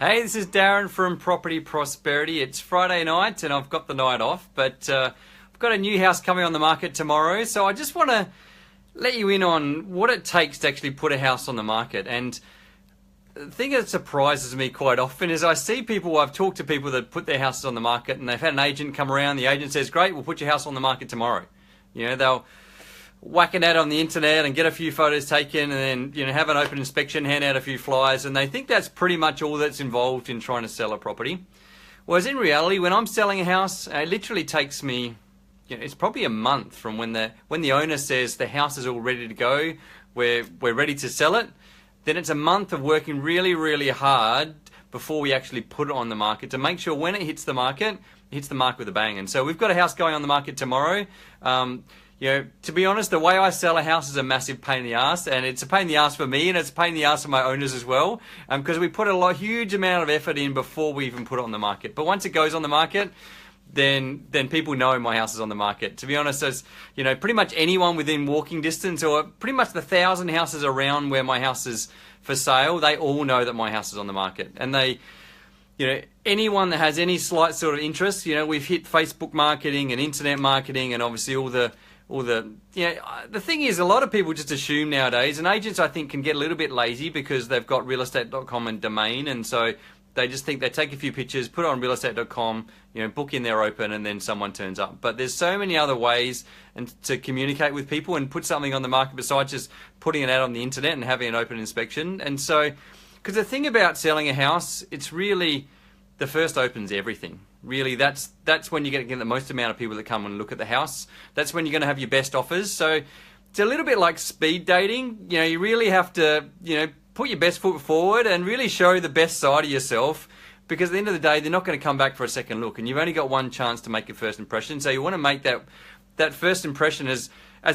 Hey, this is Darren from Property Prosperity. It's Friday night and I've got the night off, but I've got a new house coming on the market tomorrow. So I just want to let you in on what it takes to actually put a house on the market. And the thing that surprises me quite often is I've talked to people that put their houses on the market and they've had an agent come around. The agent says, great, we'll put your house on the market tomorrow. They'll whack an ad on the internet and get a few photos taken and then have an open inspection, hand out a few flyers, and they think that's pretty much all that's involved in trying to sell a property. Whereas in reality, when I'm selling a house, it literally takes me, it's probably a month from when the owner says the house is all ready to go, we're ready to sell it, then it's a month of working really, really hard before we actually put it on the market to make sure when it hits the market with a bang. And so we've got a house going on the market tomorrow. To be honest, the way I sell a house is a massive pain in the ass, and it's a pain in the ass for me, and it's a pain in the ass for my owners as well, because we put huge amount of effort in before we even put it on the market. But once it goes on the market, then people know my house is on the market. To be honest, as pretty much anyone within walking distance, or pretty much the 1,000 houses around where my house is for sale, they all know that my house is on the market, and anyone that has any slight sort of interest, we've hit Facebook marketing and internet marketing, and obviously the thing is, a lot of people just assume nowadays, and agents I think can get a little bit lazy because they've got realestate.com and domain, and so they just think they take a few pictures, put it on realestate.com, book in their open, and then someone turns up. But there's so many other ways to communicate with people and put something on the market besides just putting it out on the internet and having an open inspection. And so, because the thing about selling a house, it's really the first open's everything. Really, that's when you're going to get the most amount of people that come and look at the house. That's when you're going to have your best offers. So it's a little bit like speed dating. You really have to, put your best foot forward and really show the best side of yourself, because at the end of the day, they're not going to come back for a second look, and you've only got one chance to make your first impression. So you want to make that first impression as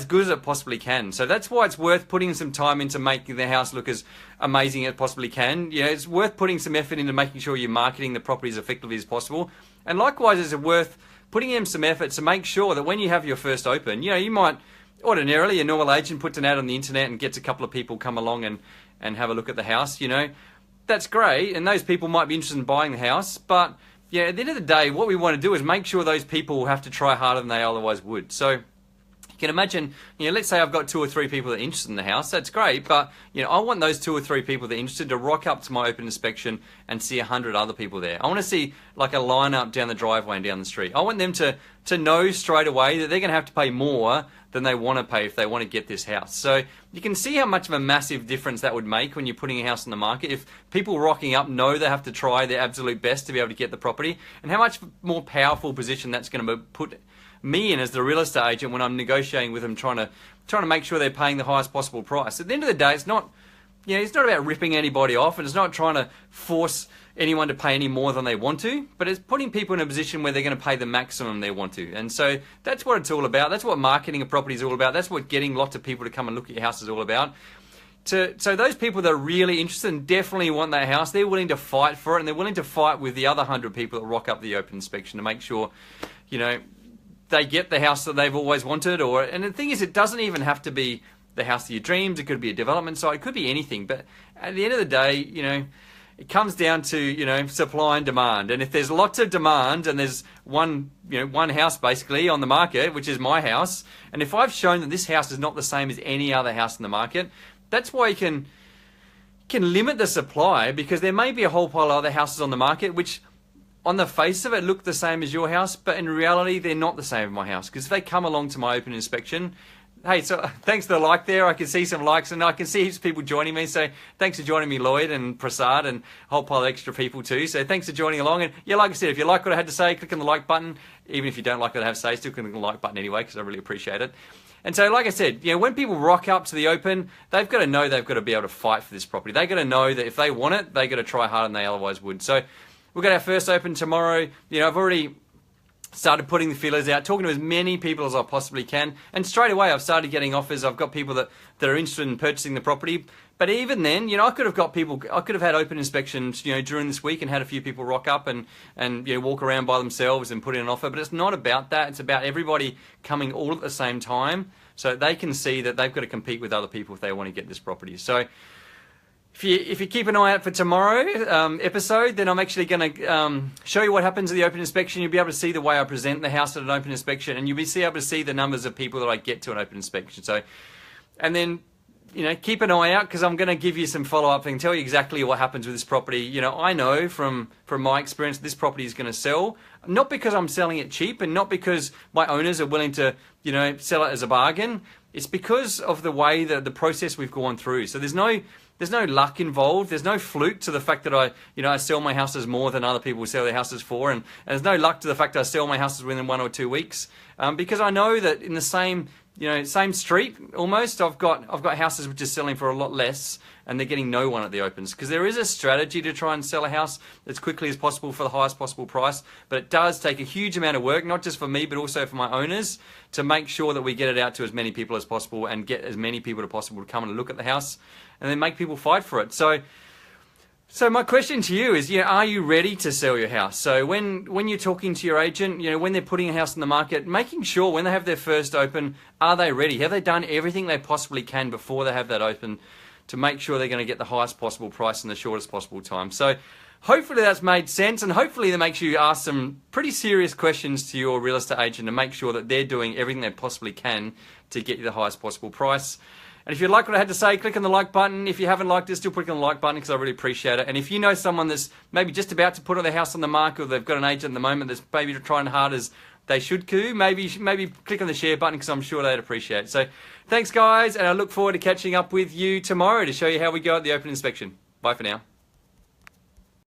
good as it possibly can. So that's why it's worth putting some time into making the house look as amazing as it possibly can. It's worth putting some effort into making sure you're marketing the property as effectively as possible. And likewise, it's worth putting in some effort to make sure that when you have your first open, you might ordinarily, a normal agent puts an ad on the internet and gets a couple of people come along and have a look at the house. That's great, and those people might be interested in buying the house, but at the end of the day, what we want to do is make sure those people have to try harder than they otherwise would. So you can imagine, let's say I've got 2 or 3 people that are interested in the house. That's great, but I want those 2 or 3 people that are interested to rock up to my open inspection and see 100 other people there. I want to see like a lineup down the driveway and down the street. I want them to know straight away that they're going to have to pay more than they want to pay if they want to get this house. So you can see how much of a massive difference that would make when you're putting a house on the market. If people rocking up know they have to try their absolute best to be able to get the property, and how much more powerful position that's going to put me in as the real estate agent when I'm negotiating with them, trying to make sure they're paying the highest possible price. At the end of the day, it's not about ripping anybody off, and it's not trying to force anyone to pay any more than they want to, but it's putting people in a position where they're going to pay the maximum they want to. And so that's what it's all about. That's what marketing a property is all about. That's what getting lots of people to come and look at your house is all about. So those people that are really interested and definitely want that house, they're willing to fight for it, and they're willing to fight with the other 100 people that rock up the open inspection to make sure, they get the house that they've always wanted. And the thing is, it doesn't even have to be the house of your dreams. It could be a development site. It could be anything. But at the end of the day, it comes down to, supply and demand. And if there's lots of demand and there's one house basically on the market, which is my house, and if I've shown that this house is not the same as any other house in the market, that's why you can limit the supply, because there may be a whole pile of other houses on the market which on the face of it look the same as your house, but in reality they're not the same as my house. Because if they come along to my open inspection, hey, so thanks for the like there. I can see some likes, and I can see heaps of people joining me. So thanks for joining me, Lloyd and Prasad, and a whole pile of extra people too. So thanks for joining along. And like I said, if you like what I had to say, click on the like button. Even if you don't like what I have to say, still click on the like button anyway, because I really appreciate it. And so, like I said, when people rock up to the open, they've got to know they've got to be able to fight for this property. They've got to know that if they want it, they've got to try harder than they otherwise would. So we've got our first open tomorrow. I've already started putting the feelers out, talking to as many people as I possibly can, and straight away I've started getting offers. I've got people that are interested in purchasing the property. But even then, I could have had open inspections, during this week and had a few people rock up and walk around by themselves and put in an offer. But it's not about that. It's about everybody coming all at the same time, so they can see that they've got to compete with other people if they want to get this property. So if you keep an eye out for tomorrow episode, then I'm actually going to show you what happens at the open inspection. You'll be able to see the way I present the house at an open inspection, and you'll be able to see the numbers of people that I get to an open inspection. So, and then, you know, keep an eye out, because I'm going to give you some follow-up and tell you exactly what happens with this property. You know, I know from my experience this property is going to sell, not because I'm selling it cheap and not because my owners are willing to, you know, sell it as a bargain. It's because of the way that the process we've gone through. So there's no luck involved. There's no fluke to the fact that I sell my houses more than other people sell their houses for, and there's no luck to the fact that I sell my houses within 1 or 2 weeks, because I know that in the same street almost, I've got houses which are selling for a lot less, and they're getting no one at the opens, because there is a strategy to try and sell a house as quickly as possible for the highest possible price, but it does take a huge amount of work, not just for me but also for my owners, to make sure that we get it out to as many people as possible and get as many people as possible to come and look at the house, and then make people fight for it. So my question to you is, are you ready to sell your house? So when you're talking to your agent, when they're putting a house in the market, making sure when they have their first open, are they ready? Have they done everything they possibly can before they have that open to make sure they're going to get the highest possible price in the shortest possible time? So hopefully that's made sense, and hopefully that makes you ask some pretty serious questions to your real estate agent to make sure that they're doing everything they possibly can to get you the highest possible price. And if you like what I had to say, click on the like button. If you haven't liked it, still click on the like button, because I really appreciate it. And if you know someone that's maybe just about to put their house on the market, or they've got an agent at the moment that's maybe trying hard as they should do, maybe click on the share button, because I'm sure they'd appreciate it. So thanks, guys, and I look forward to catching up with you tomorrow to show you how we go at the open inspection. Bye for now.